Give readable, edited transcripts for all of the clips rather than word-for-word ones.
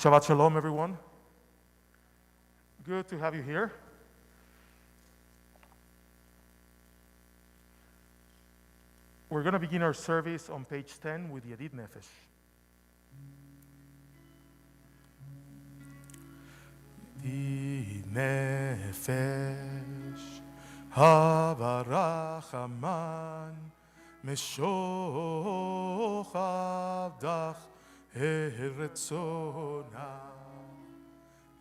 Shabbat Shalom, everyone. Good to have you here. We're going to begin our service on page 10 with Yedid Nefesh. Yedid Nefesh, Havarach Aman, Meshoch Avdach, Eretzona,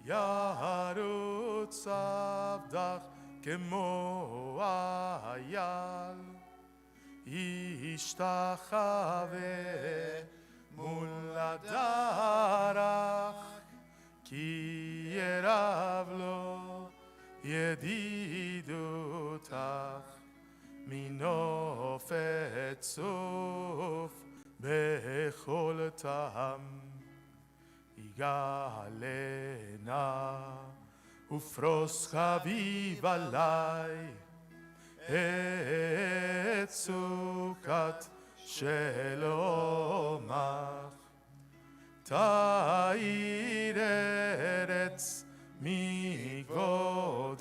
Yarutz Avdach, Kemo Ayal, Ishtachave mul hadarach, Ki yerav lo yedidutach, Minofet sof bechol tam, Igalena ufros chaviv alai, את סוכת שלומך, תאיר ארץ מכבודך,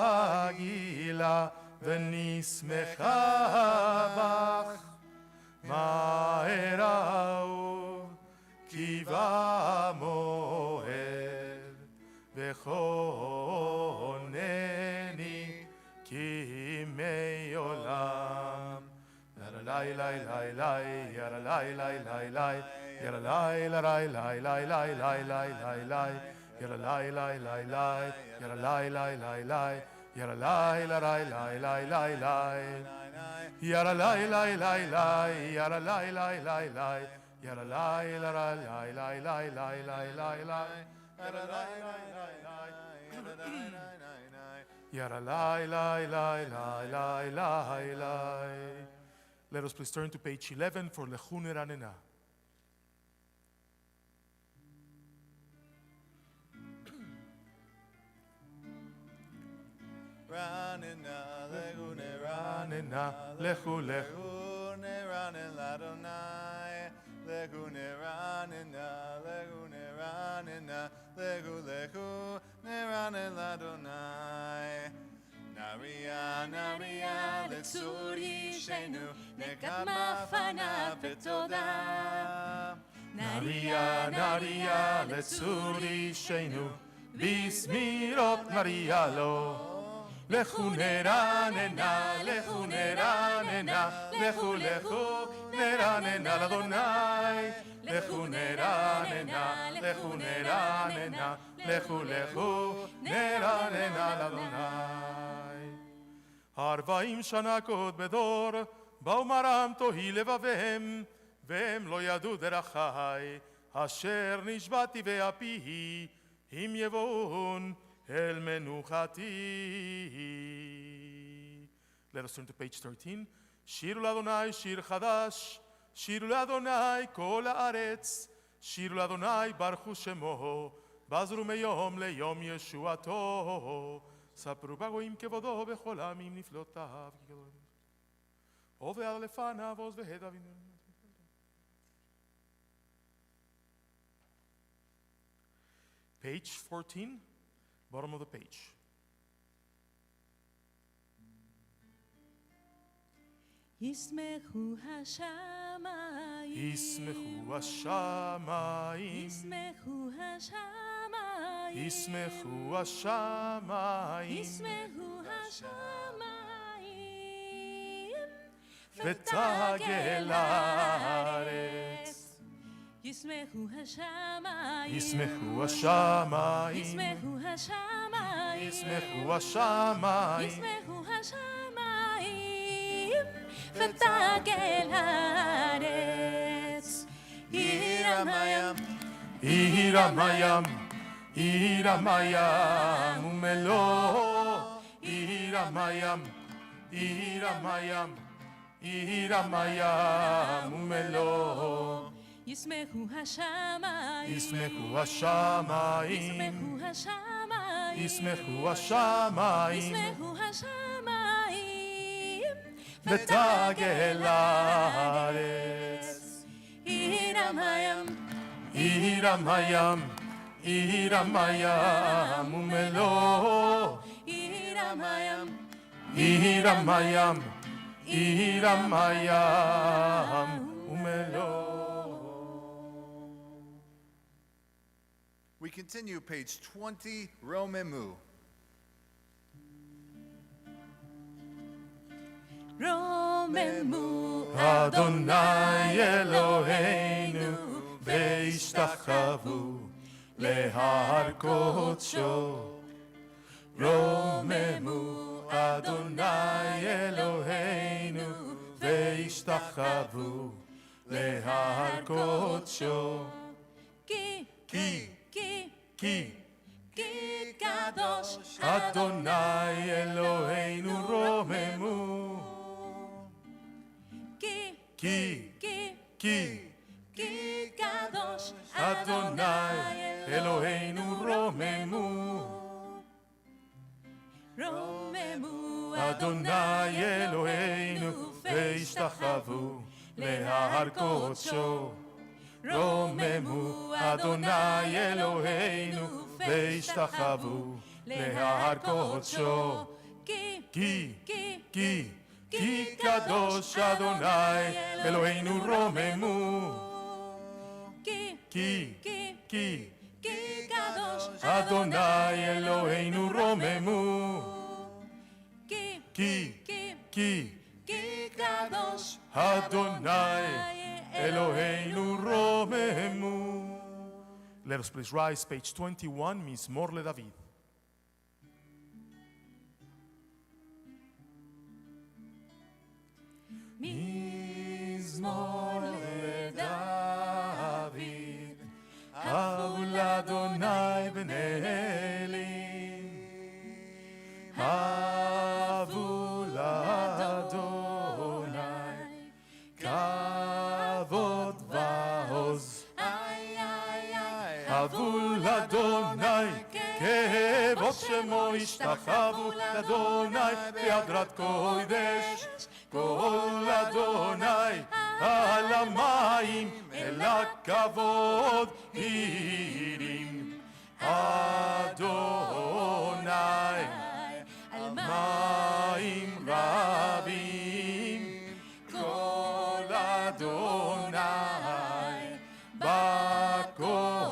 נגילה ונשמחה בך, מהר אהוב כי בא מועד, וכונני כימי עולם. ירלי לי לי לי, ירלי לי לי לי, ירלי לי לי לי לי לי לי לי לי, ירלי לי לי לי, ירלי לי לי לי, ירלי לי לי לי לי לי, ירלי לי לי לי, ירלי לי לי לי, ירלי לי לי לי לי לי לי, Let us please turn to page 11 for Lechun Ranena. Ranena, Lechun Ranena, Lechu Lechu. Ranena Ladonai, Lechun Ranena, Lechun Ranena, Lechu Lechu, Ranena Ladonai. Naria, Naria, Letzur Yishenu, Nekama Fana Betoda. Naria, Naria, Letzur Yishenu, Bismirot Naria lo. Lechun Ranena, Lechun Ranena, Lechu Lechu, Ranena Ladonai. Lechun Ranena, Lechun Ranena, Lechu Lechu, Ranena Ladonai. 40 שנה קוד בדור, באו מרם תוהי לבביהם, והם לא ידעו דרכי, אשר נשבעתי באפי, אם יבואון אל מנוחתי. Let us turn to page 13. שירו לאדוני שיר חדש, שירו לאדוני כל הארץ, שירו לאדוני ברכו שמו, בזרו מיום ליום ישועתו. ספרו בגויים כבודו בכל העמים נפלאותיו. עובר לפניו עוז והד אבינו. Page 14, bottom of the page. ישמחו השמיים, ישמחו השמיים, ישמחו השמיים, ישמחו השמיים, ישמחו השמיים, ותגל הארץ. ישמחו השמיים, ישמחו השמיים, ישמחו השמיים, ישמחו השמיים, ישמחו השמיים, ותגל הארץ. Iram Hayam, Iram Hayam, Iram Hayam umelo. Iram Hayam, Iram Hayam, Iram Hayam umelo. ישמחו השמיים, ישמחו השמיים, ישמחו השמיים, ישמחו השמיים, ישמחו השמיים, ותגל הארץ. אירם Iramayam, Iramayam, Iramayam, Umelo. Iramayam, Iramayam, Iramayam, Umelo. We continue page 20, Romemu. Romemu, Adonai Eloheinu, ve'ishtachavu lehar kodsho. Romemu, Adonai Eloheinu, ve'ishtachavu lehar kodsho. Ki, Ki, Ki, ki, Ki Kadosh, Adonai Eloheinu romemu. Ki, Ki, Ki, ki, Ki Kadosh, Adonai Eloheinu romemu. Romemu, Adonai Eloheinu ve'ishtachavu lehar kodsho. Romemu Adonai Eloheinu ve'ishtachavu lehar kodsho. Ki, Ki, Ki, ki, ki kadosh Adonai Eloheinu romemu. Ki, Ki, Ki, ki, Ki Kadosh, Adonai Eloheinu romemu. Ki, Ki, Ki, ki, Ki Kadosh, Adonai Eloheinu romemu. Let us please rise, page 21, Mizmor LeDavid. Mizmor LeDavid, Havu l'Adonai b'nei Elim. Havu l'Adonai kavod va'oz. Havu l'Adonai kevod shemo ishtachavu l'Adonai be'adrat kodesh. Kol Adonai al hamayim el hakavod irim. Adonai al mayim rabim. Kol Adonai ba'koach.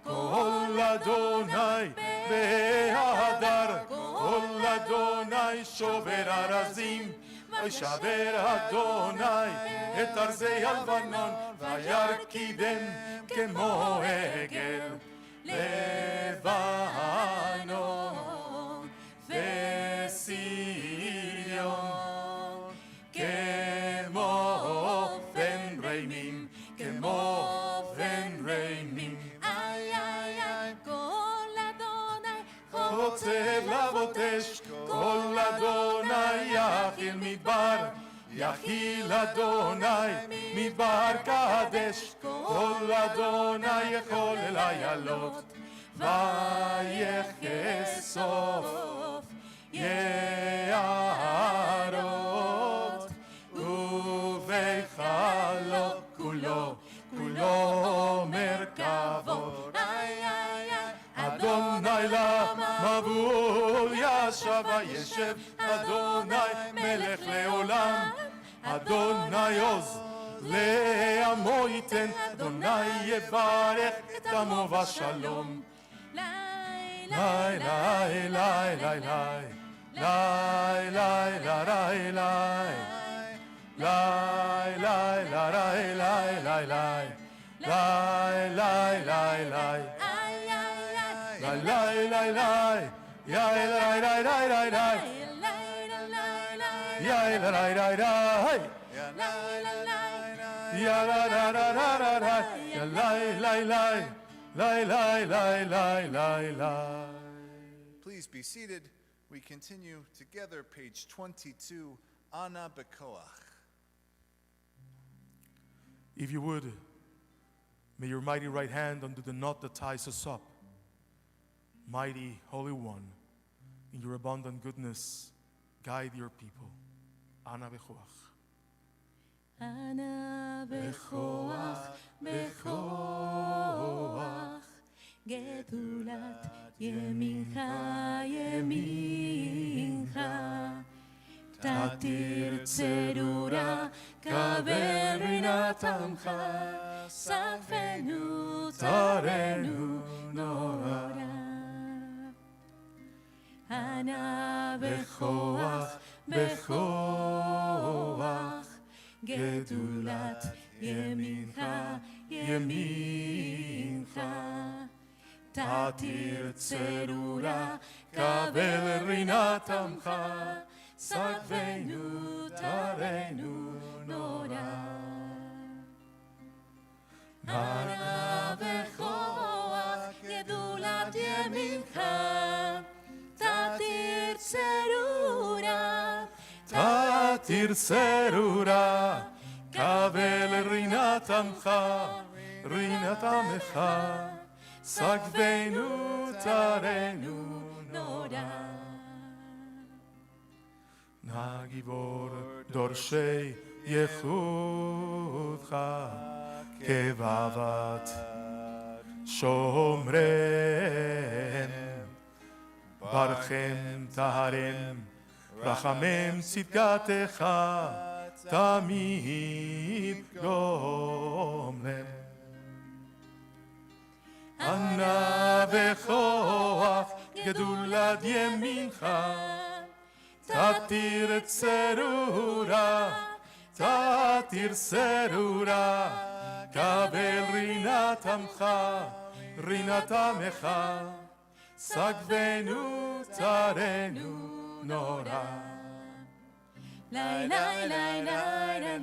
Kol Adonai be'hadar. Kol Adonai shover arazim. וישבר אדוני את ארזי הלבנון וירקידם כמו עגל לבנון וסיריון כמו בן רימים כמו בן רימים כל אדוני חוצב לבוט אש כל אדוני יכיל מדבר יכיל אדוני מדבר קדש כל אדוני יכול אל איילות ויחשוף יערות ובהיכלו כולו כולו מרכבות אדוני למבול ישב וישב אדוני מלך לעולם אדוני עוז לעמו ייתן אדוני יברך את עמו בשלום לי לי לי לי לי לי לי לי לי Please be seated. We continue together, page 22, Ana Bekoach. If you would, may your mighty right hand undo the knot that ties us up. Mighty Holy One, in your abundant goodness, guide your people. Ana Bekoach. ענה בכוח, בכוח, גדולת ימינך, ימינך. תתיר צרורה, קבל רינת עמך, ספנו תרנו נורא. ענה בכוח, בכוח, גדולת ימינך, ימינך. תתיר צרורה, קבל רינת עמך, ספנו תרנו נורא. ענה בכוח, גדולת ימינך, תתיר צרורה, תתיר צרורה, קבל רינת עמך, רינת עמך, סגבנו תרנו נורא. נא גיבור דורשי ייחודך, כבבת שומרם, ברכם טהרם, רחמם צדקתך, תמיד גומלם. ענה בכוח, גדולת ימינך, תתיר צרורה, תתיר צרורה, קבל רינת עמך, רינת עמך, סגבנו תרנו נורא. לי לי לי לי לי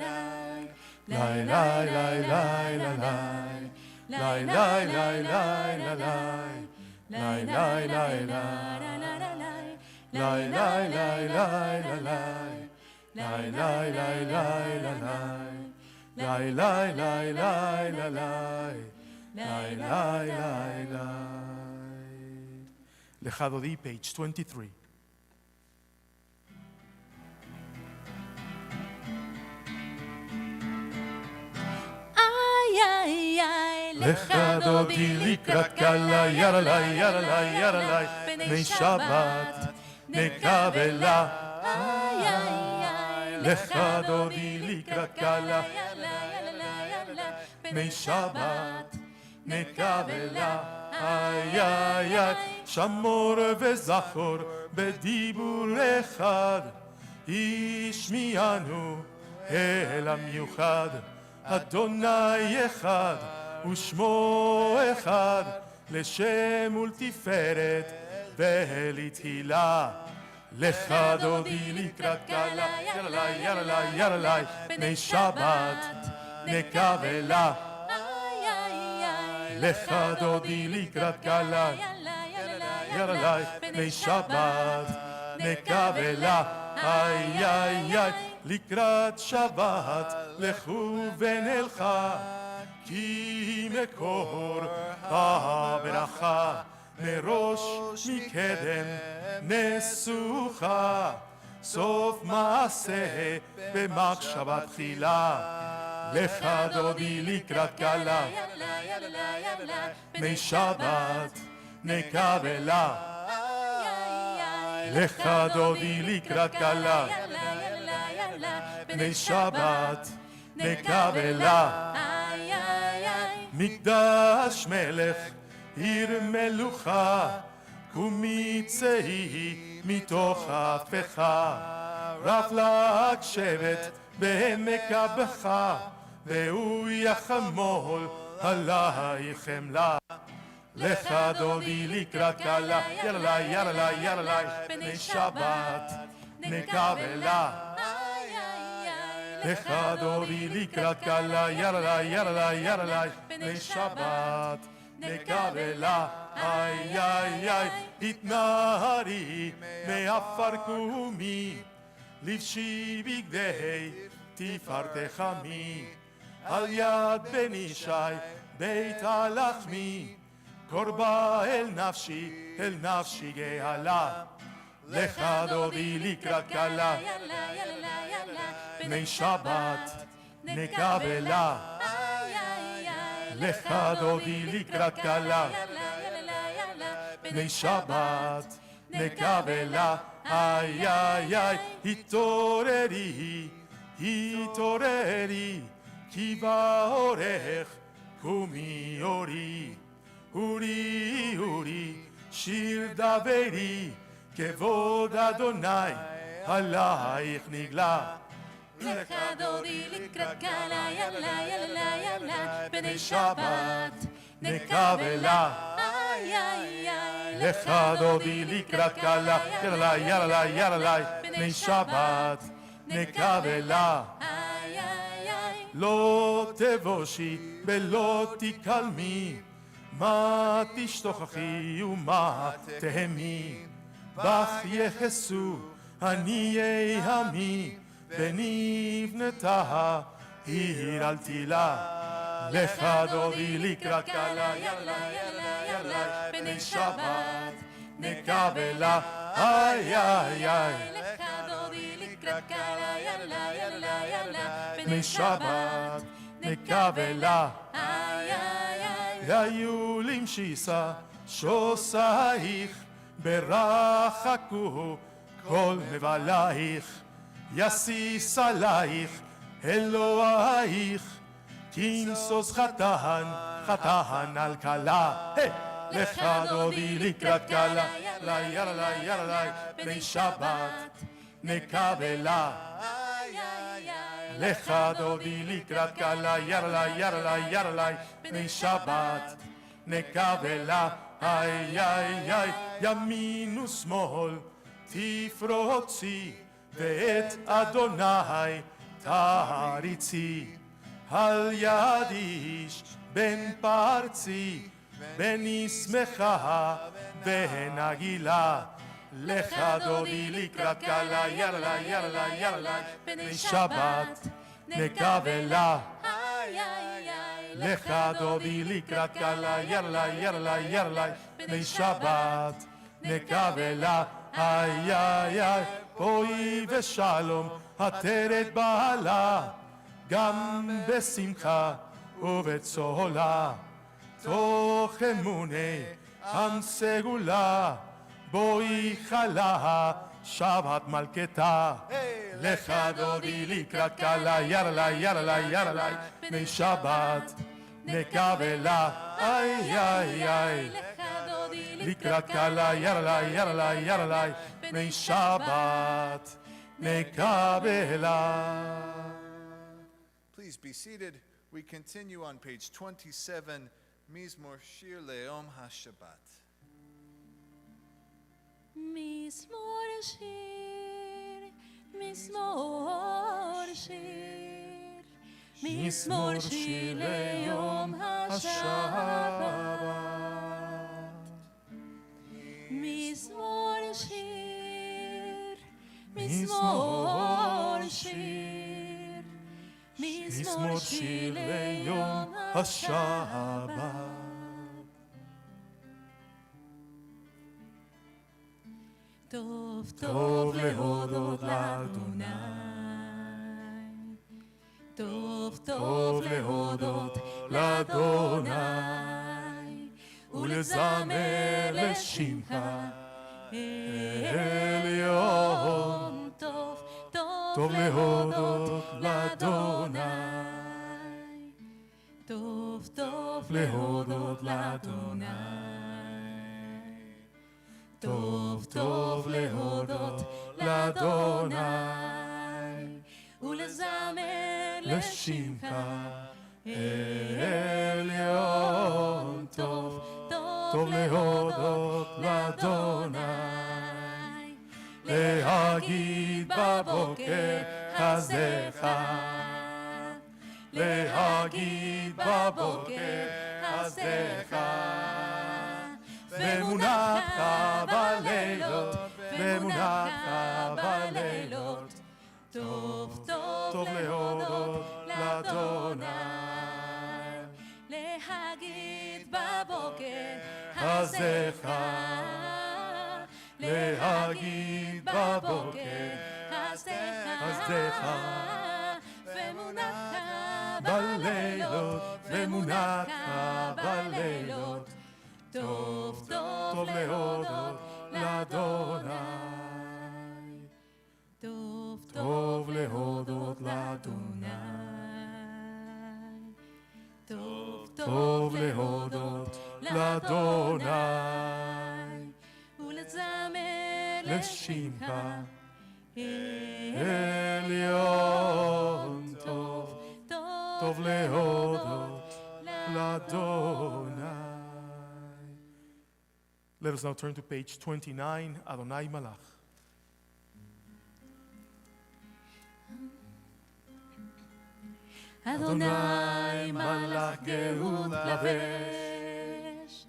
לי לי לי לי לי לי לי לי לי לי לך דודי, page 23. לך דודי לקראת קלה, ירלה ירלה ירלה, בני שבת נקבלה. לך דודי לקראת קלה, בני שבת נקבלה. איי איי איי, שמור וזכור בדיבור אחד, השמיענו אל המיוחד. אדוני אחד ושמו אחד, לשם ולתפארת ולתהילה. לך דודי לקראת קלה, ירלה ירלה ירלה, בני שבת נקבלה. לך דודי לקראת קלה, ירלה, בני שבת נקבלה. איי איי איי, לקראת שבת לכו ונלכה, כי מקור הברכה מראש מקדם נסוכה, סוף מעשה במחשבה תחילה. לך דודי לקראת קלה, בני שבת נקבלה. לך דודי לקראת קלה, בני שבת נקבלה. מקדש מלך עיר מלוכה, קומי צאי מתוך הפך, רב לך שבט בעמק הבכה, והוא יחמול עלייך חמלה. לך דודי לקראת קלה, ירלה ירלה ירלה, בני שבת נקבלה. לך דודי לקראת קלה, ירלה ירלה ירלה, בני שבת נקבלה. איי איי איי, התנערי מעפר קומי, לבשי בגדי תפארתך עמי. על יד בן ישי בית הלחמי, קורבה אל נפשי גאלה. לך דודי לקראת קלה, בני שבת נקבלה, איי, איי, איי, לך דודי לקראת כלה, בני שבת, נקבלה, איי איי איי, התעוררי, התעוררי, כי באורך קומי אורי, אורי אורי, שיר דברי, כבוד אדוני עלייך נגלה. לך דודי לקראת כלה, יאללה, יאללה, יאללה, בני שבת, נקבלה, איי, איי, איי, לך דודי לקראת כלה, יאללה יאללה יאללה, בני שבת, נקבלה. איי, איי, איי, לא תבושי ולא תקלמי, מה תשתוכחי ומה תהמי, בך יחסו עניי עמי, ונבנתה עיר על תילה. לך דודי לקראת כלה, יאללה יאללה יאללה, בני שבת, נקבלה, איי איי איי, לך דודי לקראת כלה, יאללה, יאללה, יאללה, בני שבת, נקבלה. איי, איי, איי, היו למשיסה שוסייך, ברחקו כל מבלייך, יסיס עלייך אלוהיך, כמסוס חתן, חתן על כלה. לך דודי לקראת כלה, יאללה יאללה יאללה, בני שבת, נקבלה. איי, איי, איי, לך דודי לקראת כלה, יאללה יאללה יאללה, בני שבת, נקבלה. איי איי איי, ימין ושמאל תפרוצי, ואת אדוני תריצי. על יד איש בן פרצי, בן ישמחה ונגילה. לך דודי לקראת כלה, יאללה יאללה יאללה, בני שבת, נקבלה. איי, איי, איי, לך דודי לקראת כלה, יאללה יאללה יאללה, בני שבת, נקבלה. איי איי איי, בואי ושלום עטרת בעלה, גם בשמחה ובצהלה, תוך אמוני עם סגולה, בואי חלה שבת מלכתה. לך דודי לקראת כלה, יאללה יאללה יאללה, בני שבת, נקבלה. איי איי איי, לך דודי לקראת כלה, יאללה יאללה יאללה, בני שבת, נקבלה. Please be seated. We continue on page 27, Mizmor Shir Leom HaShabbat. מזמור שיר, מזמור שיר, מזמור שיר ליום השבת. מזמור שיר, מזמור שיר, מזמור שיר ליום השבת. טוב טוב להודות לאדוני, טוב טוב להודות לאדוני, ולזמר לשמך עליון. טוב טוב להודות לאדוני, טוב טוב להודות לאדוני, טוב טוב להודות לאדוני, ולזמר לשמך עליון. טוב טוב להודות לאדוני, להגיד בבוקר חסדך, להגיד בבוקר חסדך, ואמונתך בלילות, ואמונתך בלילות. טוב טוב להודות לאדוני, להגיד בבוקר חסדך, להגיד בבוקר חסדך, ואמונתך בלילות, ואמונתך בלילות. טוב, טוב להודות לאדוני. טוב, טוב להודות לאדוני. טוב, טוב להודות לאדוני. ולזמר לשמך עליון טוב. טוב להודות לאדוני. Let us now turn to page 29, Adonai Malach. אדוני מלאך גאות לבש,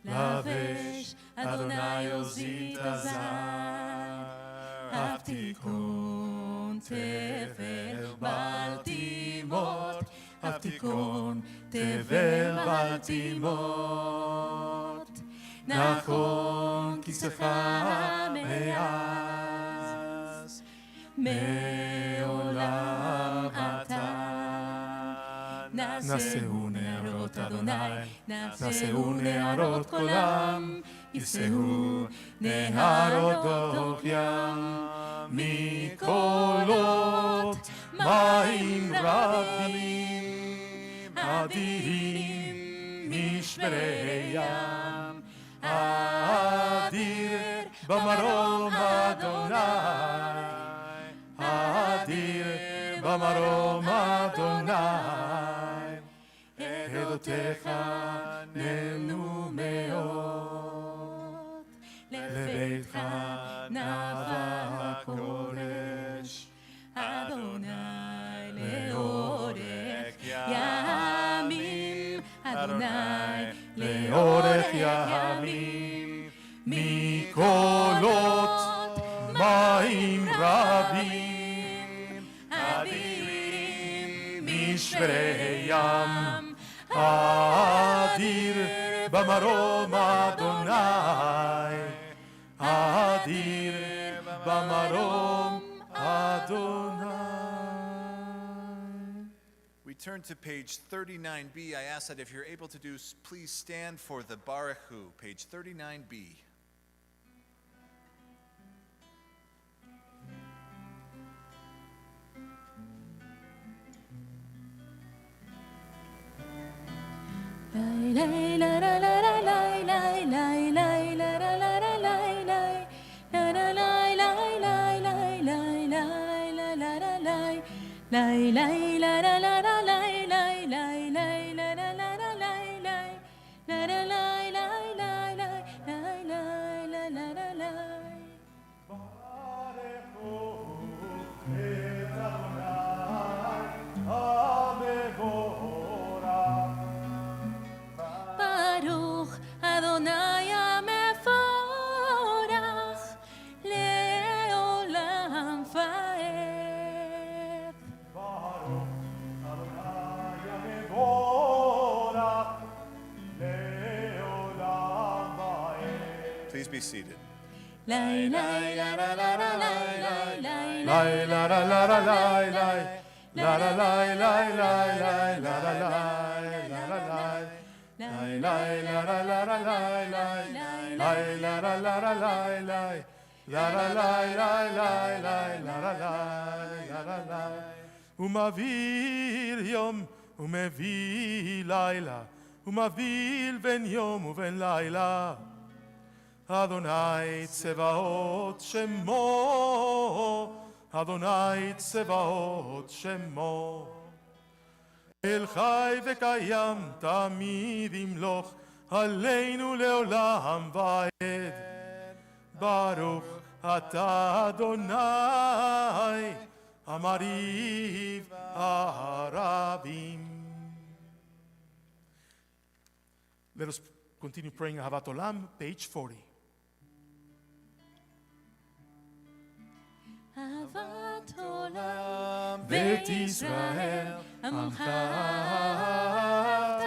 לבש, אדוני עוזי תזר, אף תיקון תבל בל תימות, אף תיקון תבל בל תימות, נכון כיסך מאז, מעולם אתה. נשאו נערות אדוני, נשאו נערות קולם, יישאו נהרות דוח ים, מקולות מים רבים, אדירים משברי ים, אדיר במרום אדוני, אדיר במרום אדוני. עדותיך נענו מאוד, לביתך נבע הקודש, אדוני לאורך ימים, אדוני לאורך ימים, מקולות מים רבים, אדירים משברי ים, אדיר במרום אדוני, אדיר במרום אדוני. We turn to page 39b. I ask that if you're able to do, please stand for the Baruch Hu, page 39b. ברוך אדוני המפורח לעולם ועד. ברוך אדוני המבורך לעולם ועד. Please be seated. לי לי לה לה לה לה לי לי Lai la la la la lai lai, la la lai lai lai lai, la la lai la la lai, lai lai la la la la lai lai, lai la la la la lai lai, la la lai lai lai lai, la la lai la la lai. ומביא יום ומביא לילה, ומבדיל בין יום ובין לילה. אדוני צבאות שמו, אדוני צבאות שמו. אל חי וקיים תמיד ימלוך עלינו לעולם ועד. ברוך אתה אדוני המרהיב הרבים. Let us continue praying Ahavat Olam, page 40. אהבת עולם בית ישראל עמך אהבת,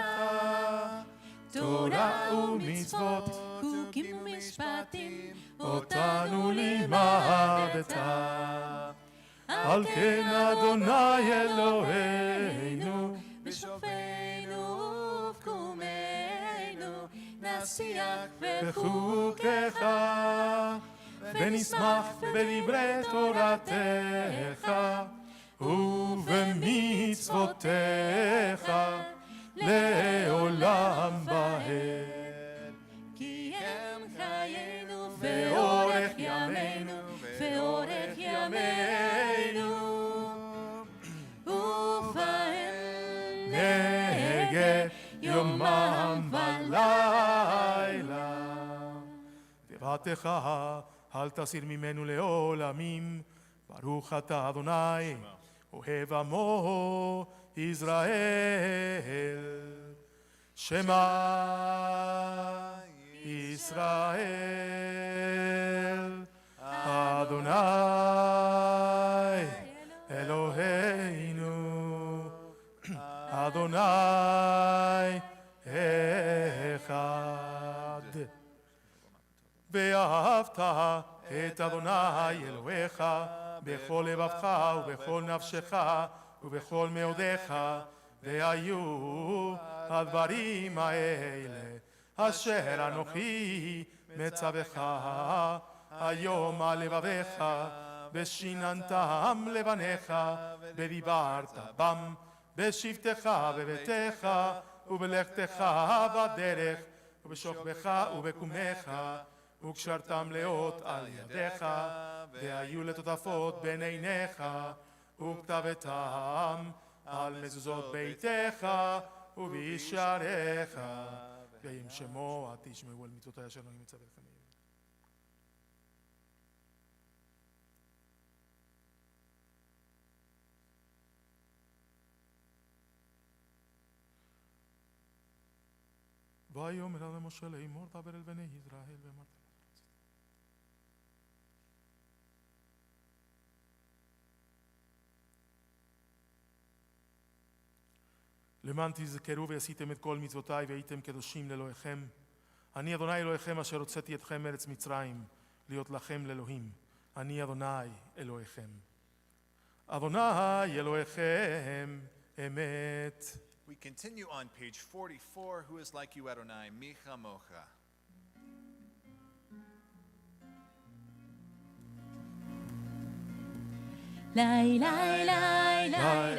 תורה ומצוות חוקים ומשפטים אותנו לימדת. על כן אדוני אלוהינו בשור בשיח בחוקיך, ונשמח בדברי תורתך, ובמצוותיך לעולם ועד. כי הם חיינו ואורך ימינו, ואורך ימינו, ובהם נגד יומם ולילה. תורתך אל תסיר ממנו לעולמים, ברוך אתה אדוני, אוהב עמו ישראל. שמע ישראל, אדוני אלוהינו, אדוני אחד. ואהבת את אדוני אלוהיך בכל לבבך ובכל נפשך ובכל מאודיך, והיו הדברים האלה אשר אנוכי מצווך היום על לבביך, ושיננתם לבניך, ודיברת בם בשבתך בביתך ובלכתך בדרך ובשוכבך ובקומך, וקשרתם לאות על ידיך, והיו לטוטפות בין עיניך, וכתבתם על מזוזות ביתך ובשעריך, ועם שמוע תשמעו על מצוותיי אשר אני מצווה לכם. ויאמר אל משה לאמור דבר אל בני ישראל ואמרת למען תזכרו ועשיתם את כל מצוותיי והייתם קדושים לאלוהיכם. אני אדוני אלוהיכם אשר הוצאתי אתכם מארץ מצרים להיות לכם לאלוהים. אני אדוני אלוהיכם. אדוני אלוהיכם אמת. We continue on page 44. Who is like you, Adonai? Mi chamocha. Lai lai lai lai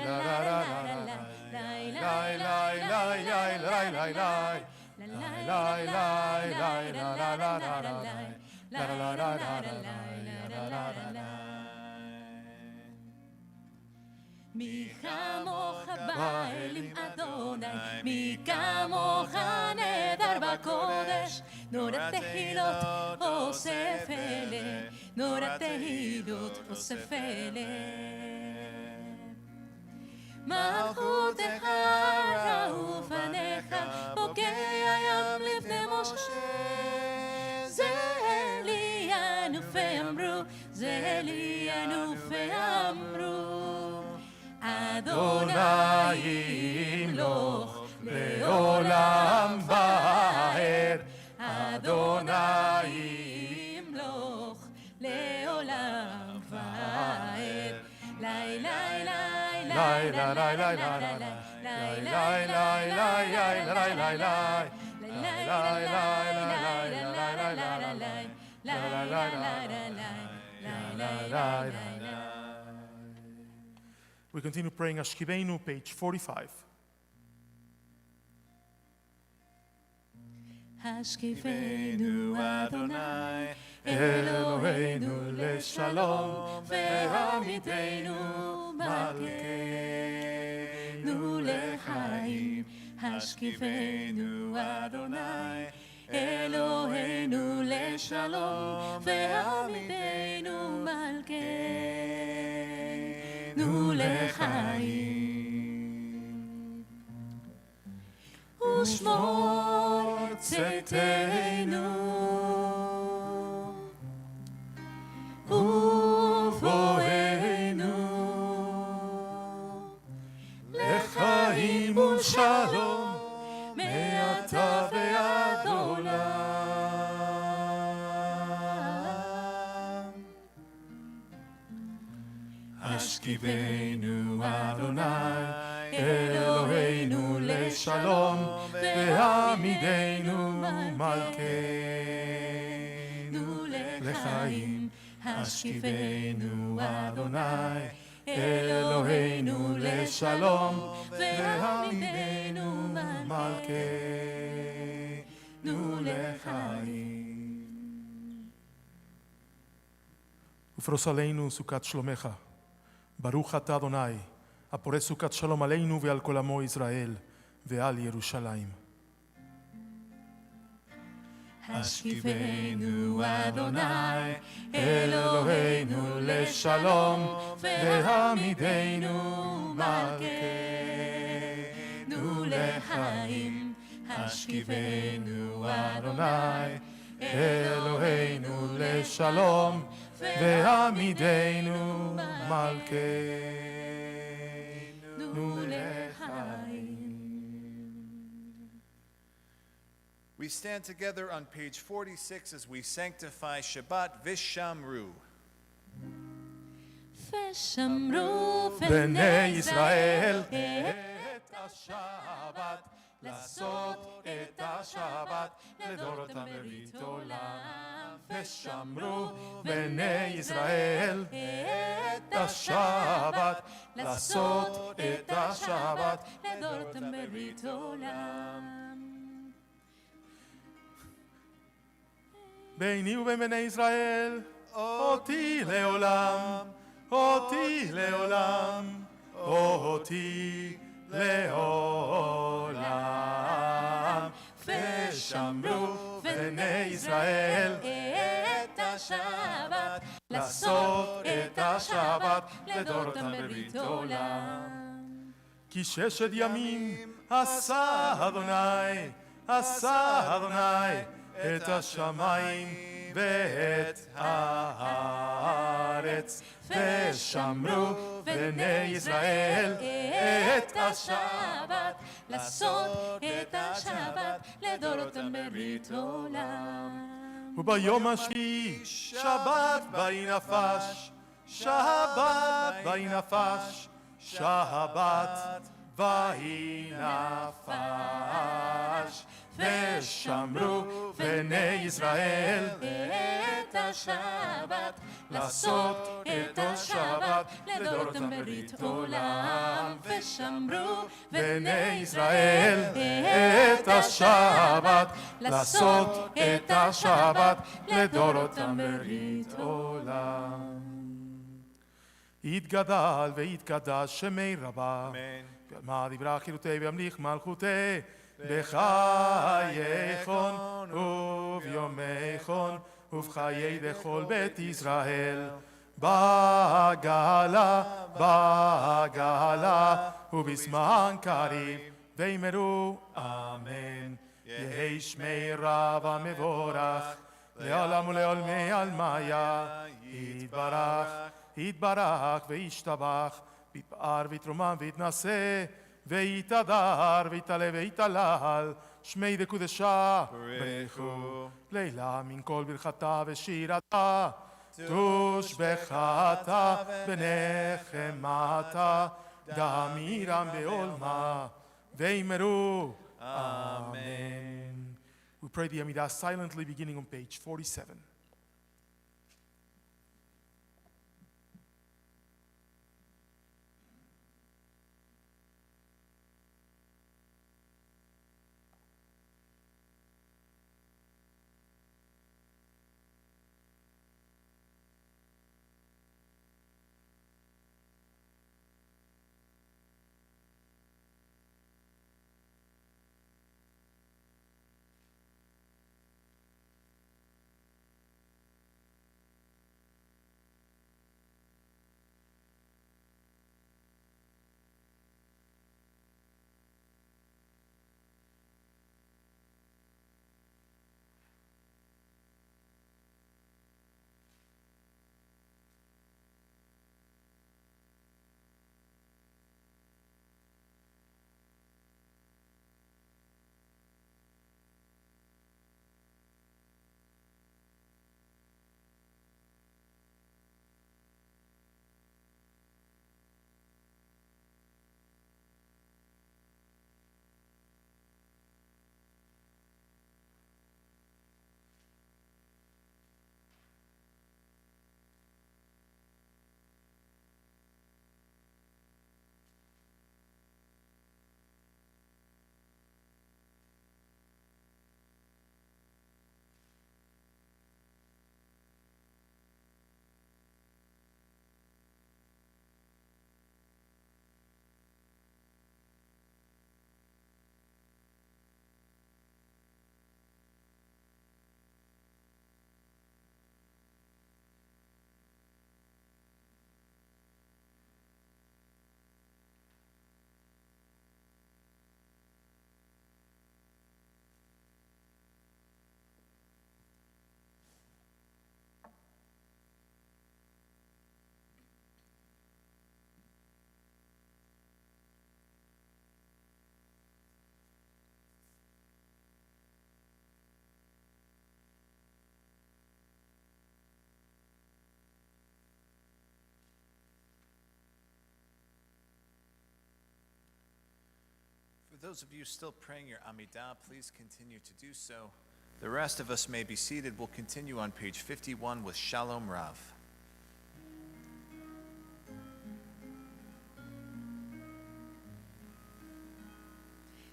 מי כמוך באלים אדוני, מי כמוך נהדר בקודש, נור התהילות אוסף אלה, נור התהילות אוסף אלה. מלכותך ראו פניך, בוקע ים לפני משה. זה אלינו ואמרו, זה אלינו ואמרו, אדוני ימלוך לעולם ועד, אדוני ימלוך לעולם ועד. לי לי לי לי We continue praying Ashkivenu, page 45. השקיפנו אדוני אלוהינו לשלום, והעמידנו מלכנו לחיים. השקיפנו אדוני אלוהינו לשלום, והעמידנו מלכנו לחיים. ושמור צאתנו ובואנו לחיים ושלום מעתה ועד עולם. השכיבנו אדוני אלוהינו לשלום, והעמידנו מלכנו לחיים, השכיבנו אדוני, אלוהינו לשלום, והעמידנו מלכנו לחיים. ופרוס עלינו סוכת שלומך, ברוך אתה אדוני, הפורס סוכת שלום עלינו ועל כל עמו ישראל, ועל ירושלים. השכיבנו אדוני, אלוהינו לשלום, והעמידנו מלכנו לחיים. השכיבנו אדוני, אלוהינו לשלום, והעמידנו מלכנו לחיים. We stand together on page 46 as we sanctify Shabbat Vishamru. ושמרו בני ישראל את השבת, לעשות את השבת לדורותם ברית עולם. ושמרו בני ישראל את השבת, לעשות את השבת לדורותם ברית עולם. ביני ובין בני ישראל, אותי לעולם, אותי לעולם, אותי לעולם. ושמרו בני ישראל את השבת, לעשות את השבת לדורותם ברית עולם. כי ששת ימים עשה אדוני, עשה אדוני את השמיים ואת הארץ. ושמרו בני ישראל את השבת, לעשות את השבת לדורותם ברית עולם. וביום השביעי שבת ויהי נפש, שבת ויהי נפש, שבת ויהי נפש. ושמרו בני ישראל את השבת, לעשות את השבת לדורותם ברית עולם. ושמרו בני ישראל את השבת, לעשות את השבת לדורותם ברית עולם. יתגדל ויתקדש שמי רבה, ועל דברה חירותי וימליך מלכותי, בחייכון וביומייכון ובחיי בכל בית ישראל, בגאלה, בגאלה ובזמן קריב, ואמרו אמן. יהי שמי רב המבורך לעולם ולעולמי עלמיה, יתברך, יתברך וישתבח, ויתפאר ויתרומם ויתנשא, ויתהדר ויתעלה ויתהלל, שמי דקודשה ברכו לילה מן כל ברכתה ושירתה, תושבחתה ונחמתה, דמירם בעולמה, ואמרו Amen. We pray the Amidah silently beginning on page 47. those of you still praying your Amidah, please continue to do so. The rest of us may be seated. We'll continue on page 51 with Shalom Rav.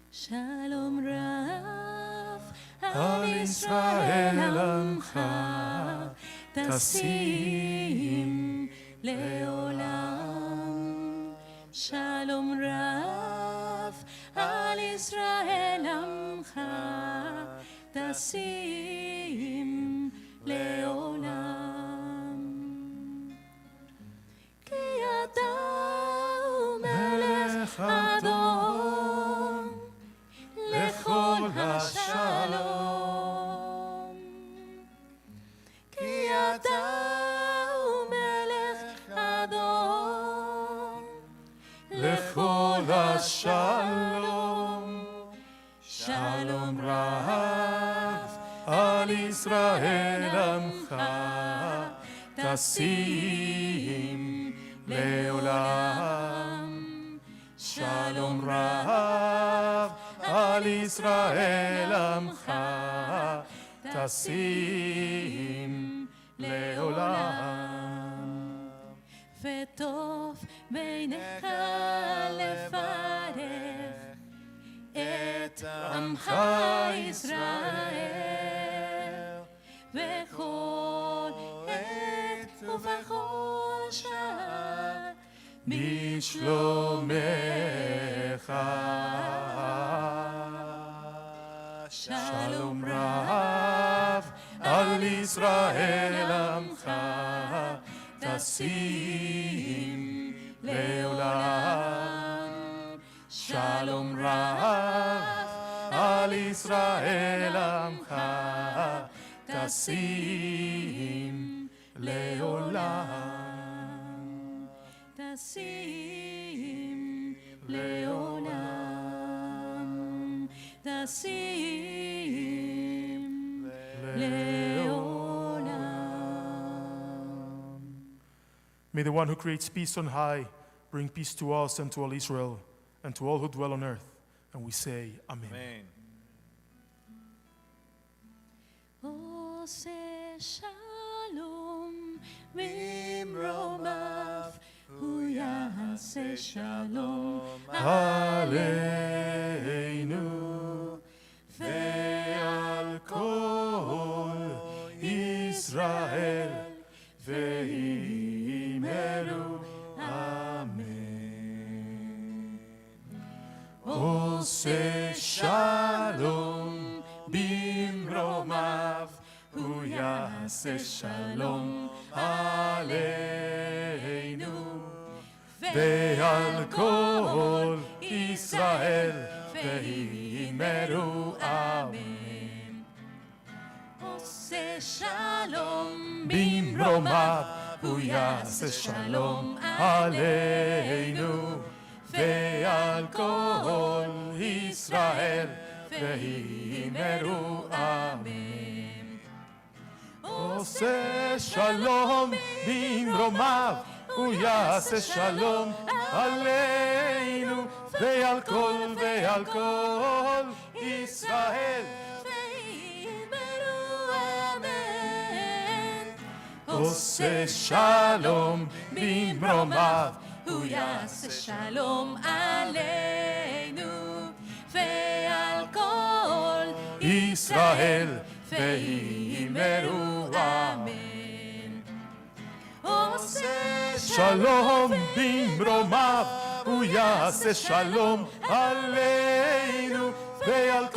Shalom Rav al Israel amcha tasim leolam. Shalom Rav al Israel amcha tasim leolam. Ki ata melech adon lechol hashalom. Ki ata melech adon lechol hashalom. Shalom Rav al Israel amcha tasim leolam. Shalom Rav al Israel amcha tasim leolam. V'tov beinecha levarech et amcha Israel v'chol et uv'chol shah bishlomecha. Shalom Rav al Israel amcha tasim leolam. Shalom Rav al Israel amcha tasim leolam. Tasim leolam. Tasim leolam. May the one who creates peace on high bring peace to us and to all Israel and to all who dwell on earth. And we say, Amen. Amen. Ose shalom v'imromav hu ya'aseh shalom Aleinu ve'al kol Israel ve'imeru Amen. Ose shalom bimromav hu ya'aseh shalom aleinu ve'al kol Israel ve'imeru Amen. Ose shalom bimromav hu ya'aseh shalom aleinu ve'al kol Israel ve'imeru Amen. Ose shalom bimromav hu ya'aseh shalom aleinu ve'al kol Israel ve'imeru Amen. Ose shalom bimromav hu ya'aseh shalom aleinu ve'al kol Israel ve'imeru Amen. Ose Shalom bimromav hu ya'aseh shalom aleinu ve'al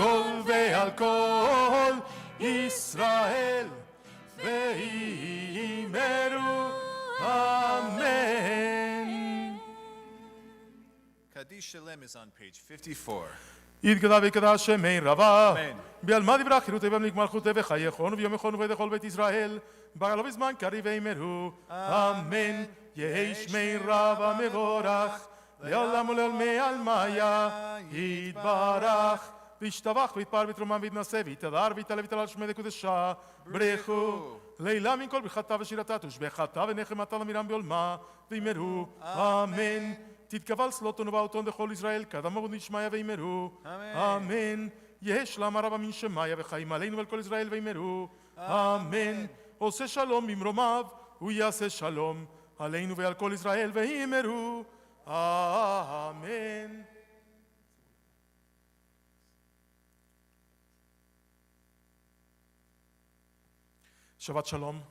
kol Israel ve'imeru Amen. Kaddish Shalem is on page 54. יתגדל ויקדש שמי רבה, אמן. בעלמא דברה חירותי במליק מלכותי וחייכון וביום יכון ובכל בית ישראל, בגלו בזמן קריב ואמרו, אמן. יהי שמי רבה מבורך, לעולם ולעולמי עלמיה, יתברך, וישתבח ויתפאר ויתרומם ויתנשא ויתהדר ויתעלה ויתעלה שמי לקודשה, ברכו, לילה מכל ברכתה ושירתה תושבחתה ונחמתה למירם בעולמה, ואמרו, אמן. תתקבל סלוטון ובאותון דכל ישראל, קדם עבוד נשמיה וימרו. אמן. אמן. יש למה רבה מן שמיה וחיים עלינו ועל כל ישראל וימרו. אמן. עושה שלום במרומיו, הוא יעשה שלום עלינו ועל כל ישראל וימרו. אמן. Shabbat Shalom.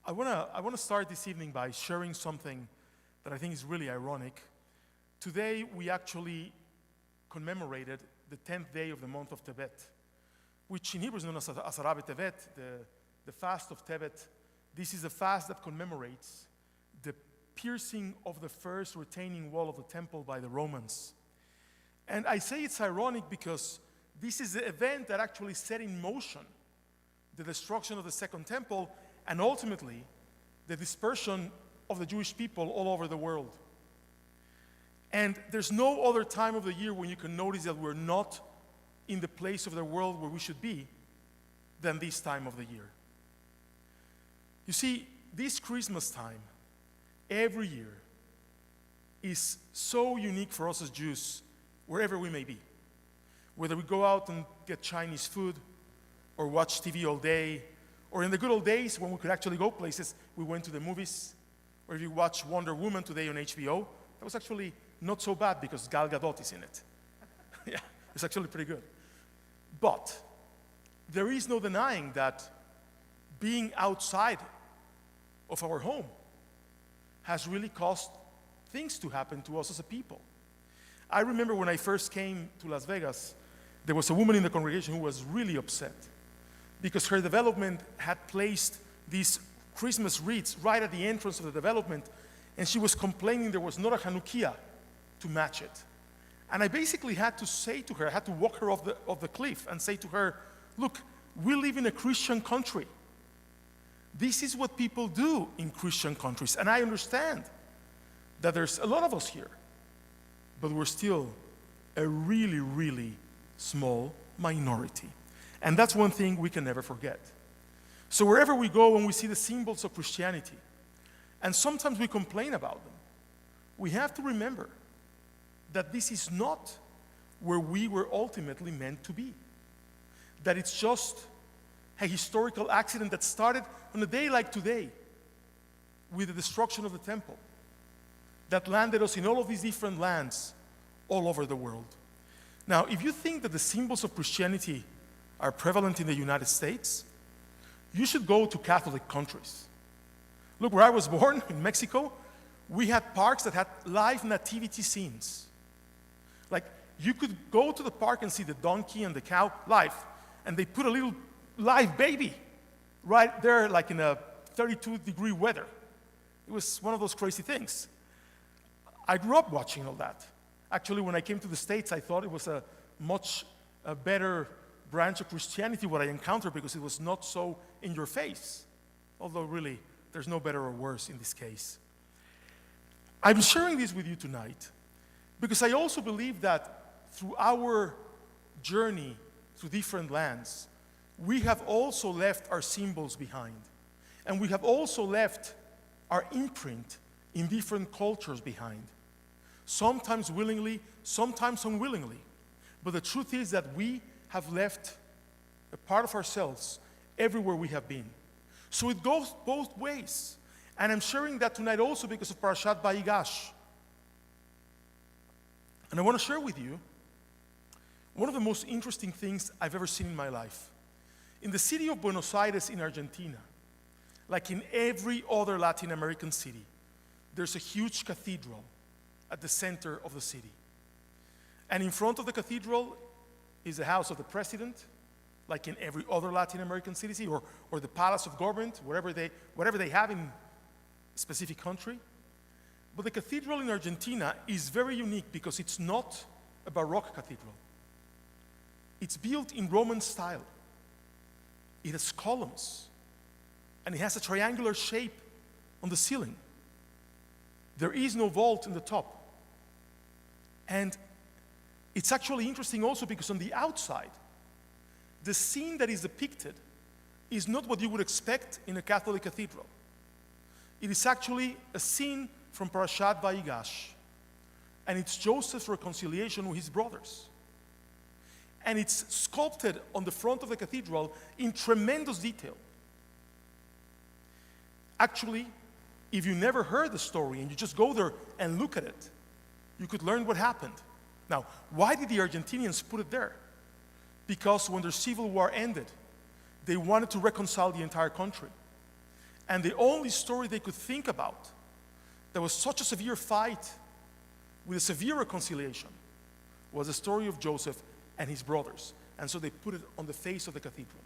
I want to start this evening by sharing something that I think is really ironic. Today we actually commemorated the 10th day of the month of Tebet, which in Hebrew is known as Asara B'Tevet, the fast of Tebet. This is a fast that commemorates the piercing of the first retaining wall of the temple by the Romans. And I say it's ironic because this is the event that actually set in motion the destruction of the Second Temple and ultimately the dispersion of the Jewish people all over the world. And there's no other time of the year when you can notice that we're not in the place of the world where we should be than this time of the year. You see, this Christmas time, every year, is so unique for us as Jews, wherever we may be. Whether we go out and get Chinese food, or watch TV all day, or in the good old days when we could actually go places, we went to the movies. Or if you watch Wonder Woman today on HBO, that was actually not so bad because Gal Gadot is in it. Yeah, it's actually pretty good. But there is no denying that being outside of our home has really caused things to happen to us as a people. I remember when I first came to Las Vegas, there was a woman in the congregation who was really upset because her development had placed these Christmas wreaths right at the entrance of the development, and she was complaining there was not a Hanukkah to match it. And I basically had to say to her, I had to walk her off the cliff and say to her, look, we live in a Christian country. This is what people do in Christian countries, and I understand that there's a lot of us here, but we're still a really, really small minority. And that's one thing we can never forget. So wherever we go and we see the symbols of Christianity, and sometimes we complain about them, we have to remember that this is not where we were ultimately meant to be. That it's just a historical accident that started on a day like today with the destruction of the temple that landed us in all of these different lands all over the world. Now, if you think that the symbols of Christianity are prevalent in the United States, you should go to Catholic countries. Look, where I was born, in Mexico, we had parks that had live nativity scenes. Like, you could go to the park and see the donkey and the cow live, and they put a little live baby right there, like in a 32-degree weather. It was one of those crazy things. I grew up watching all that. Actually, when I came to the States, I thought it was a much better branch of Christianity what I encountered because it was not so in your face. Although really, there's no better or worse in this case. I'm sharing this with you tonight because I also believe that through our journey through different lands, we have also left our symbols behind. And we have also left our imprint in different cultures behind. Sometimes willingly, sometimes unwillingly. But the truth is that we have left a part of ourselves everywhere we have been. So it goes both ways. And I'm sharing that tonight also because of Parashat Vayigash. And I want to share with you one of the most interesting things I've ever seen in my life. In the city of Buenos Aires in Argentina, like in every other Latin American city, there's a huge cathedral at the center of the city. And in front of the cathedral is the house of the president, like in every other Latin American city, or the palace of government, whatever they have in a specific country. But the cathedral in Argentina is very unique because it's not a Baroque cathedral. It's built in Roman style. It has columns, and it has a triangular shape on the ceiling. There is no vault in the top. And it's actually interesting also because on the outside, the scene that is depicted is not what you would expect in a Catholic cathedral. It is actually a scene from Parashat Vayigash, and it's Joseph's reconciliation with his brothers. And it's sculpted on the front of the cathedral in tremendous detail. Actually, if you never heard the story and you just go there and look at it, you could learn what happened. Now, why did the Argentinians put it there? Because when their civil war ended, they wanted to reconcile the entire country. And the only story they could think about that was such a severe fight with a severe reconciliation was the story of Joseph and his brothers. And so they put it on the face of the cathedral.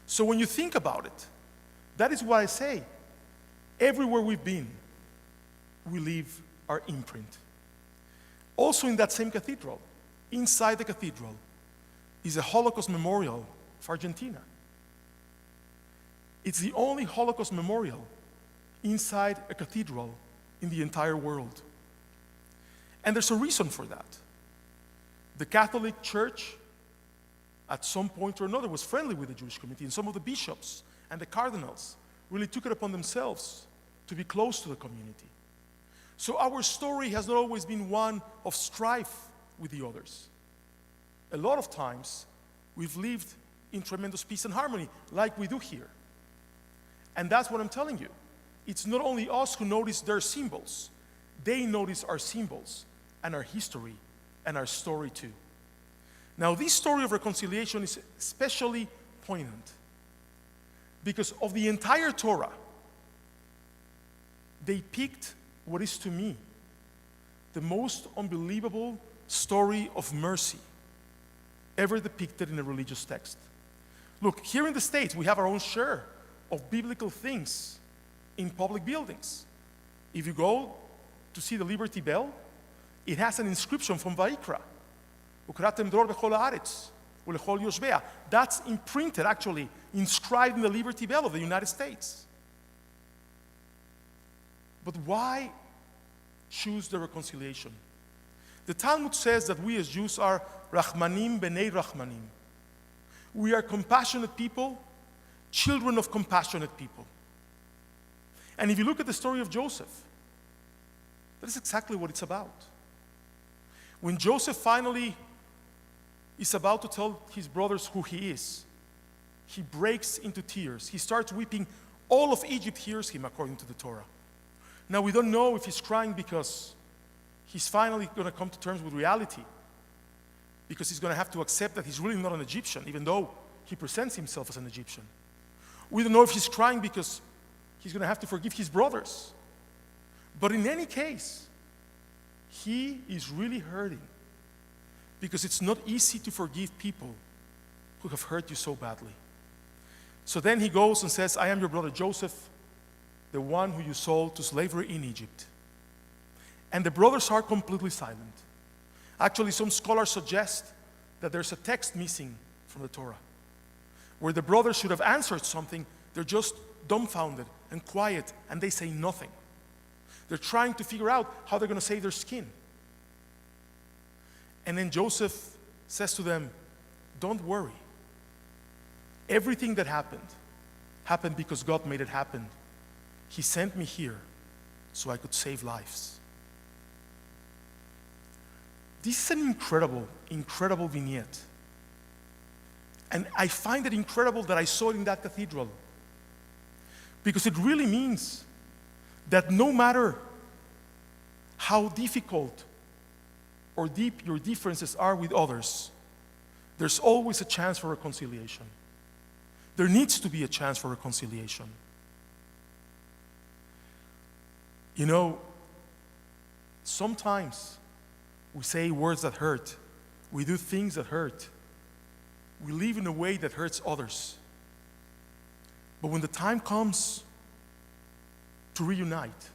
So when you think about it, that is why I say, everywhere we've been, we leave our imprint. Also in that same cathedral, inside the cathedral, is a Holocaust memorial of Argentina. It's the only Holocaust memorial inside a cathedral in the entire world. And there's a reason for that. The Catholic Church, at some point or another, was friendly with the Jewish community, and some of the bishops and the cardinals really took it upon themselves to be close to the community. So our story has not always been one of strife with the others. A lot of times, we've lived in tremendous peace and harmony, like we do here. And that's what I'm telling you. It's not only us who notice their symbols, they notice our symbols and our history and our story too. Now, this story of reconciliation is especially poignant because of the entire Torah, they picked what is to me the most unbelievable story of mercy ever depicted in a religious text. Look, here in the States, we have our own share of biblical things in public buildings. If you go to see the Liberty Bell, it has an inscription from Vayikra. "Ukeratem dror bechol haaretz, ulechol yoshbea." That's imprinted, actually, inscribed in the Liberty Bell of the United States. But why choose the reconciliation? The Talmud says that we as Jews are Rachmanim b'nei Rachmanim. We are compassionate people, children of compassionate people. And if you look at the story of Joseph, that is exactly what it's about. When Joseph finally is about to tell his brothers who he is, he breaks into tears. He starts weeping. All of Egypt hears him, according to the Torah. Now, we don't know if he's crying because he's finally going to come to terms with reality, because he's going to have to accept that he's really not an Egyptian, even though he presents himself as an Egyptian. We don't know if he's crying because he's going to have to forgive his brothers. But in any case, he is really hurting, because it's not easy to forgive people who have hurt you so badly. So then he goes and says, "I am your brother Joseph, the one who you sold to slavery in Egypt." And the brothers are completely silent. Actually, some scholars suggest that there's a text missing from the Torah, where the brothers should have answered something. They're just dumbfounded and quiet, and they say nothing. They're trying to figure out how they're going to save their skin. And then Joseph says to them, "Don't worry. Everything that happened because God made it happen. He sent me here so I could save lives." This is an incredible, incredible vignette. And I find it incredible that I saw it in that cathedral, because it really means that no matter how difficult or deep your differences are with others, there's always a chance for reconciliation. There needs to be a chance for reconciliation. You know, sometimes we say words that hurt. We do things that hurt. We live in a way that hurts others. But when the time comes to reunite,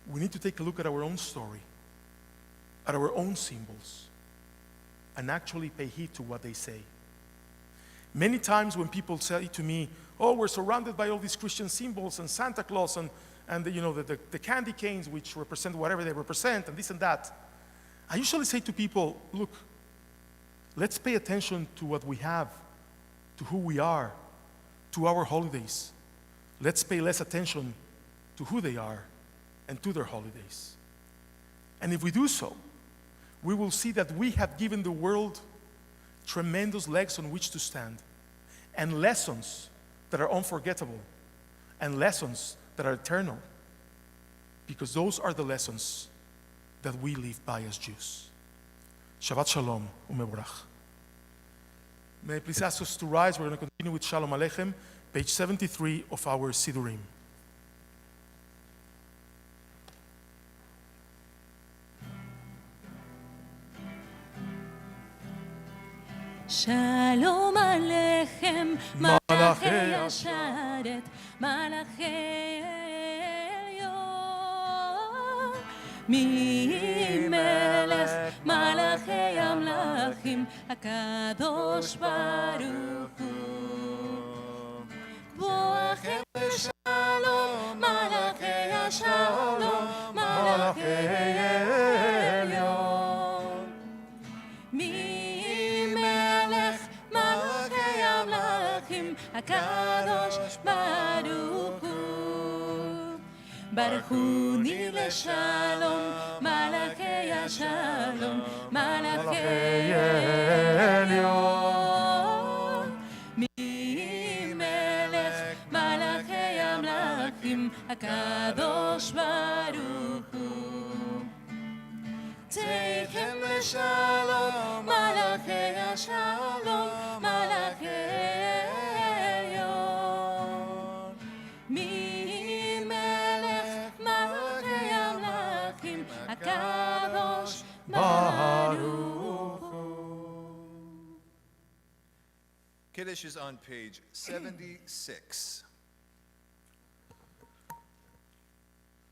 we need to take a look at our own story, at our own symbols, and actually pay heed to what they say. Many times when people say to me, "Oh, we're surrounded by all these Christian symbols and Santa Claus and the candy canes which represent whatever they represent and this and that," I usually say to people, "Look, let's pay attention to what we have to who we are, to our holidays. Let's pay less attention to who they are and to their holidays. And if we do so, we will see that we have given the world tremendous legs on which to stand, and lessons that are unforgettable, and lessons that are eternal, because those are the lessons that we live by as Jews. Shabbat Shalom u'mevorach. May I please ask us to rise. We're going to continue with Shalom Aleichem, page 73 of our Sidurim. Shalom Aleichem, Malachei Asharet, Malachei Elyon. Mi Melech, Malachei Amlachim, HaKadosh Baruch Hu. Boachem Shalom, Malachei Ashalom, Malachei Elyon. HaKadosh Baruch Hu. Baruchuni leshalom, Malachei Ashalom, Malachei Elyon. Melech Malachei Amlachim, HaKadosh Baruch Hu. Teichem leshalom, Malachei Ashalom, Malachei HaKadosh Baruch Hu. Kiddush is on page 76.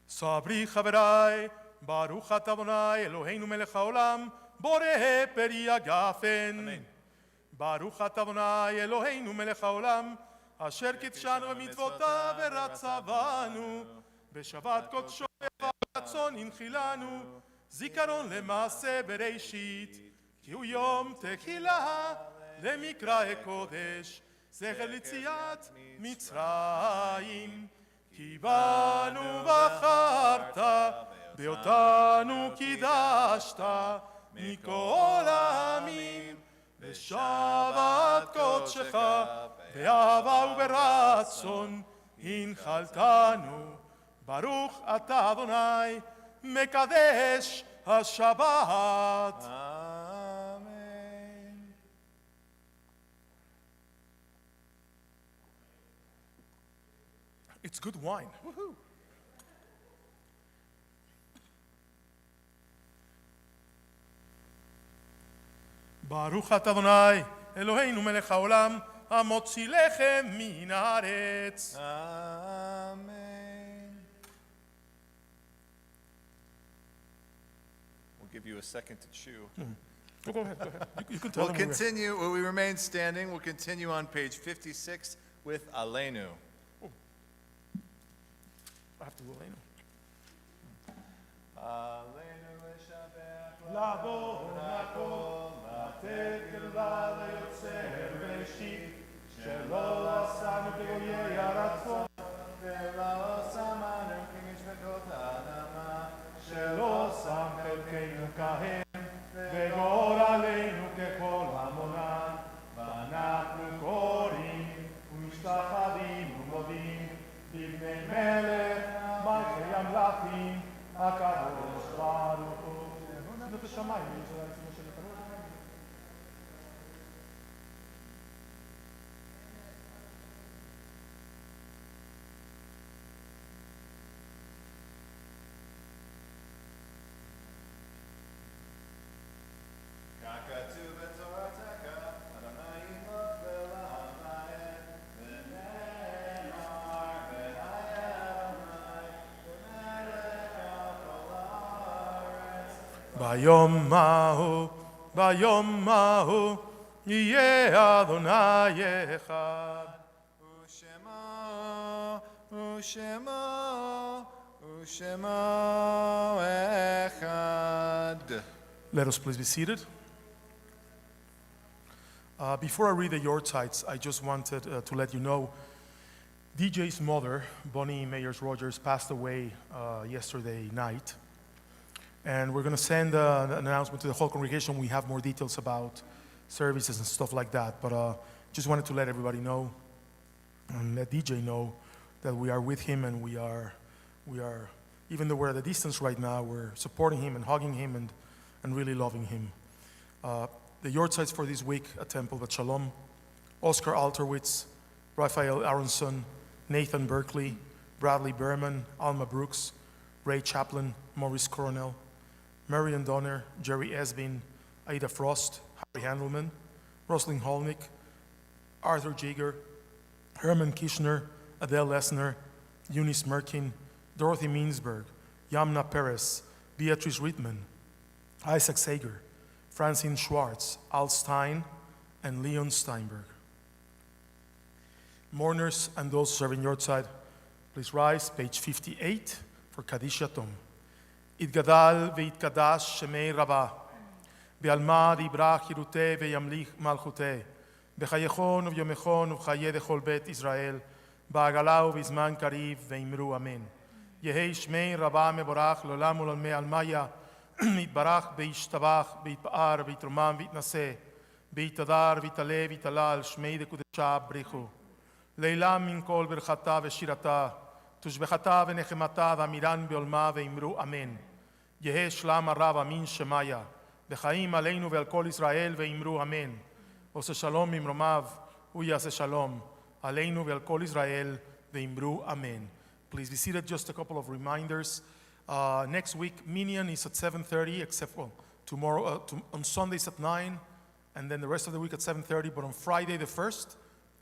Sabri חבריי, ברוך אתה אדוני אלוהינו מלך העולם, בורא פרי הגפן. ברוך אתה אדוני אלוהינו מלך העולם, אשר קידשנו במצוותיו ורצבנו, בשבת קודשו רצון הנחילנו, זיכרון למעשה בראשית, כי הוא יום תחילה למקרא קודש, זכר ליציאת מצרים. כי בנו בחרת, באותנו קידשת, מכל העמים, בשבת קודשך, באהבה וברצון הנחלתנו. ברוך אתה אדוני, מקדש השבת. Amen. It's good wine. Woohoo. ברוך אתה אדוני, אלוהינו מלך העולם, המוציא לחם מן הארץ. Amen. We'll give you a second to chew. Oh, go ahead. You can tell We'll them continue, we remain standing. We'll continue on page 56 with Aleinu. I have to go Aleinu. Aleinu לשבח לעבור הכל, לתת קרבה ליוצר בראשית, שלא עשנו כגויי הרצון, ולא שמנו כמשפחות האדמה, שלא שם חלקנו כהם, וגורלנו ככל המונן, ואנחנו קוראים ומשתחווים ומודים לבני מלך מלכי המלכים הקדוש ברוך הוא. את השמיים, יש לה עצמו של הקדוש. ככתוב בתורתך, אדוני ימלוך ולמלך, ונאמר והיה אדוני, ומלך על כל הארץ. ביום ההוא, יהיה אדוני אחד. ושמו אחד. Let us please be seated. Before I read the Yortzites, I just wanted to let you know DJ's mother, Bonnie Mayers-Rogers, passed away yesterday night. And we're going to send an announcement to the whole congregation. We have more details about services and stuff like that. But just wanted to let everybody know and let DJ know that we are with him, and we are, even though we're at a distance right now, we're supporting him and hugging him and really loving him. The Yortzites for this week at Temple Bat Shalom: Oscar Alterwitz, Raphael Aronson, Nathan Berkeley, Bradley Berman, Alma Brooks, Ray Chaplin, Maurice Coronel, Marion Donner, Jerry Esbin, Ada Frost, Harry Handelman, Rosalind Holnick, Arthur Jigger, Herman Kishner, Adele Lesner, Eunice Merkin, Dorothy Meansberg, Yamna Perez, Beatrice Rittman, Isaac Sager, Francine Schwartz, Al Stein, and Leon Steinberg. Mourners and those serving Yortzeit, please rise, page 58 for Kaddish Yatom. Itgadal ve'itkadash shemei Rabbah, be'alma dibrach Hiruteh ve'yamlich malchuteh, b'chayechon u'vyomechon u'chaye dechol bet Israel, ba'agala u'bizman kariv ve'imru amen. Yehei shmei Rabbah meborach l'olam u'l'olmei almaya, יתברך וישתבח ויתפאר ויתרומם ויתנשא ויתהדר ויתעלה ויתהלל שמי דקודשה בריחו לעילם מן כל ברכתה ושירתה תושבחתה ונחמתה ואמירן בעולמה ואמרו אמן. יהא שלם הרב אמין שמיה בחיים עלינו ועל כל ישראל ואמרו אמן. עושה שלום ממרומיו הוא יעשה שלום עלינו ועל כל ישראל ואמרו אמן. Please be seated. Just a couple of reminders. Next week, Minyan is at 7:30, except, well, tomorrow, on Sundays at 9, and then the rest of the week at 7:30, but on Friday the 1st,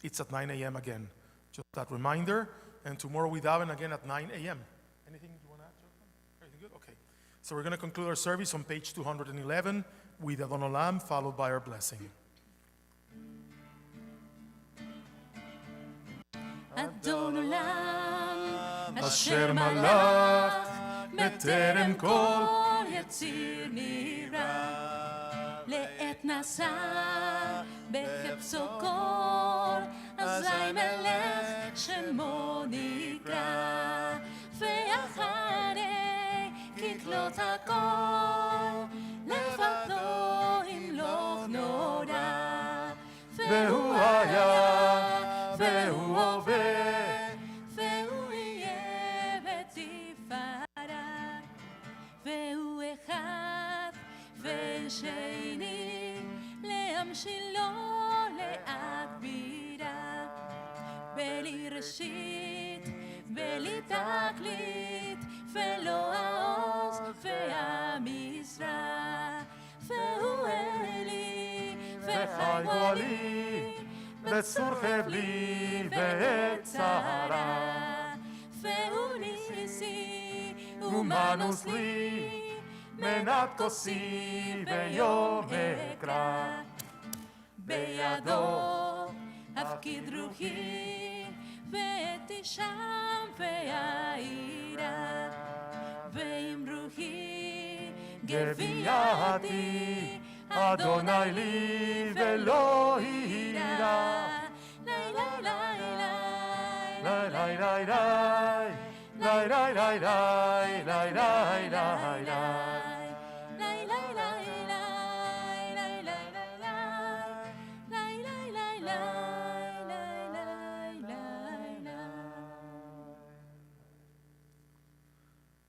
it's at 9 a.m. again. Just that reminder, and tomorrow we daven again at 9 a.m. Anything you want to add, Jonathan? Everything good? Okay. So we're going to conclude our service on page 211 with Adon Olam, followed by our blessing. Adon Olam, Asher malach בטרם כל יציר נברא, לעת נשא בחפצו קור, אזי מלך שמו נקרא, ואחרי ככלות הכל, לבדו ימלוך נורא, והוא היה והוא הווה, והוא יהיה בתפארה. והוא אחד ושני, להמשילו להגבירה, בלי ראשית, בלי תכלית, ולא העוז והמשרה. והוא אלי וחי גואלי, בצור חבלי ועת צרה. והוא ניסי ומנוס לי, מנת כוסי ביום אקרא. בידו הפקיד רוחי, ותשם והעירה. ועם רוחי גבייתי, אדוני לי ולא הירה. לי לי לי לי לי לי לי לי לי לי לי לי לי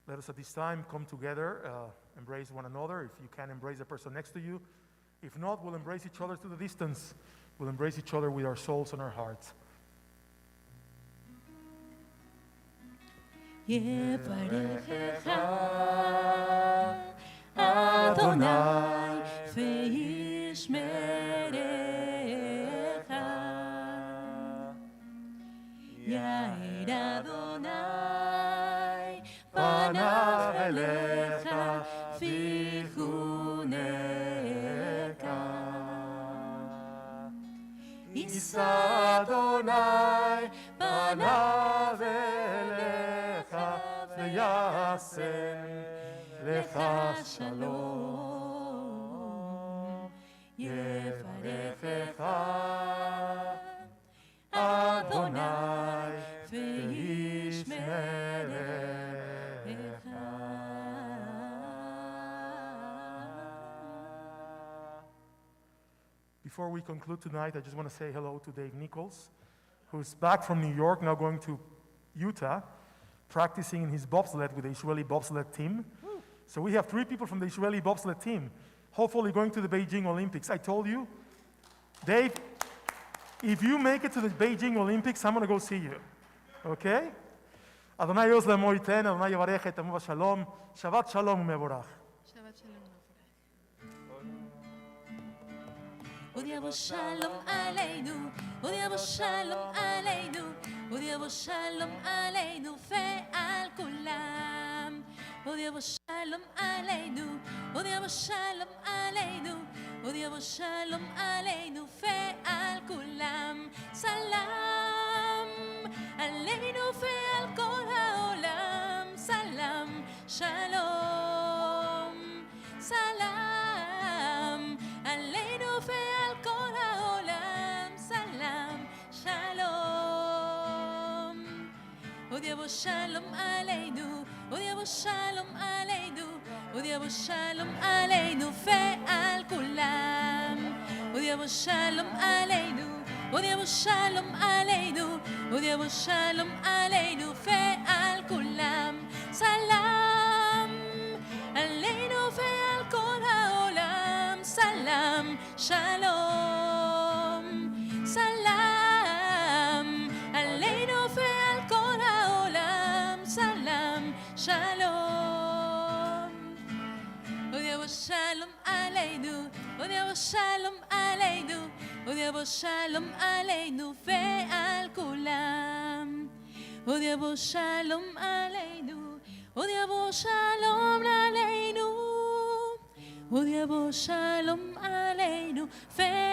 Let us at this time come together, embrace one another. If you can, embrace the person next to you. If not, we'll embrace each other to the distance. We'll embrace each other with our souls and our hearts. יברכך אדוני וישמרך, יאיר אדוני פניו אליך ויחונך, יישא אדוני פניו אליך ויעשה לך שלום. יברכך Before we conclude tonight, I just want to say hello to Dave Nichols, who's back from New York, now going to Utah, practicing in his bobsled with the Israeli bobsled team. So we have 3 people from the Israeli bobsled team, hopefully going to the Beijing Olympics. I told you, Dave, if you make it to the Beijing Olympics, I'm going to go see you, okay? Adonai yos lemo iten, Adonai yavarech et amo v'shalom, Shabbat shalom u'mevorach. Shabbat shalom. עוד יבוא שלום עלינו, עוד יבוא שלום עלינו, עוד יבוא שלום עלינו ועל כולם. עוד יבוא שלום עלינו, עוד יבוא שלום עלינו, עוד יבוא שלום עלינו ועל כולם. סלאם עלינו ועל כל העולם, סלאם שלום, סלאם עלינו ועל כל העולם, סלאם שלום. עוד יבוא שלום עלינו, עוד יבוא שלום עלינו, עוד יבוא שלום עלינו ועל כולם. עוד יבוא שלום עלינו, עוד יבוא שלום עלינו, עוד יבוא שלום עלינו ועל כולם. סלאם עלינו ועל כל העולם, סלאם שלום, סלאם עלינו ועל כל העולם, סלאם שלום. עוד יבוא שלום עלינו, עוד יבוא שלום עלינו, עוד יבוא שלום עלינו ועל כולם. עוד יבוא שלום עלינו, עוד יבוא שלום עלינו, עוד יבוא שלום עלינו ועל